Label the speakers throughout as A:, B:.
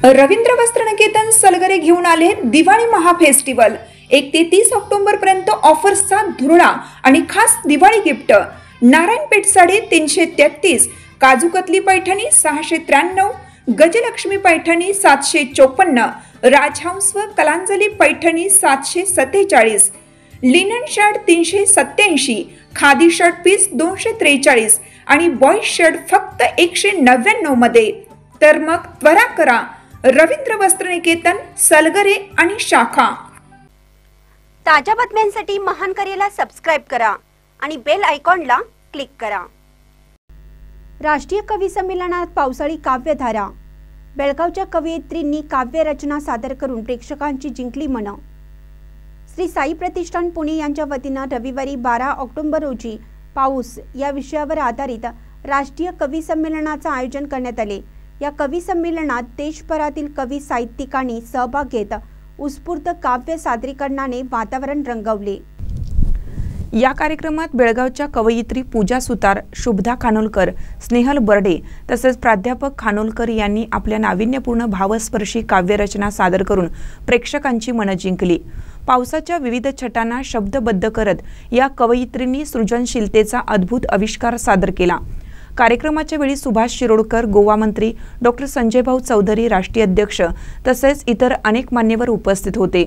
A: रवींद्र वस्त्रनिकेतन सलगरे घेऊन आले दिवाळी महाफेस्टिवल। 1 ते 30 ऑक्टोबर पर्यंत ऑफर्सचा धुरळा आणि खास दिवाळी गिफ्ट। नारायणपेठ साडी 333, काजूकतली पैठणी 693, गजलक्ष्मी पैठणी 754, राजहंस व Kalanjali Paithani 747, linen shirt 387, khadi shirt piece 243 आणि बॉय शर्ट फक्त 199 मध्ये। तर मग त्वरा करा, रवींद्र वस्त्रनिकेतन सलगरे आणि शाखा।
B: ताज्या बातम्यांसाठी महान करेला सबस्क्राइब करा आणि बेल आयकॉनला क्लिक करा। राष्ट्रीय कवी संमेलनात पावसाळी काव्यधारा। बेळगावच्या कवयित्रींनी काव्य रचना सादर करून प्रेक्षकांची जिंकली मनं। श्री साई प्रतिष्ठान पुणे यांच्या वतीने रविवारी 12 ऑक्टोबर रोजी पाऊस या विषयावर आधारित राष्ट्रीय कवी संमेलनाचे आयोजन करण्यात आले। या कवी संमेलनात देशभरातील कवी साहित्यिकांनी सहभाग घेत उत्स्फूर्त काव्य सादरीकरणाने वातावरण रंगवले।
C: या कार्यक्रमात बेळगावच्या कवयित्री पूजा सुतार, शुभदा खानोलकर, स्नेहल बर्डे तसेच प्राध्यापक खानोलकर यांनी आपल्या नाविन्यपूर्ण भावस्पर्शी काव्यरचना सादर करून प्रेक्षकांची मनं जिंकली। पावसाच्या विविध छटांना शब्दबद्ध करत या कवयित्रींनी सृजनशीलतेचा अद्भुत आविष्कार सादर केला। कार्यक्रमाच्या वेळी सुभाष शिरोडकर, गोवा मंत्री डॉक्टर संजय भाऊ चौधरी, राष्ट्रीय अध्यक्ष तसेच इतर अनेक मान्यवर उपस्थित होते।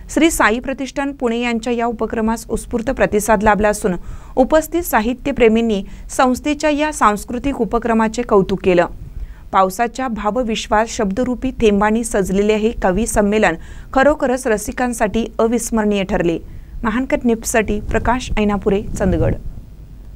C: श्री साई प्रतिष्ठान पुणे यांच्या या उपक्रमास उत्स्फूर्त प्रतिसाद लाभला असून उपस्थित साहित्यप्रेमींनी संस्थेच्या या सांस्कृतिक उपक्रमाचे कौतुक केलं। पावसाच्या भावविश्वास शब्दरूपी थेंबांनी सजलेले हे कवी संमेलन खरोखरच रसिकांसाठी अविस्मरणीय ठरले। महानकट न्यूजसाठी प्रकाश ऐनापुरे, चंदगड।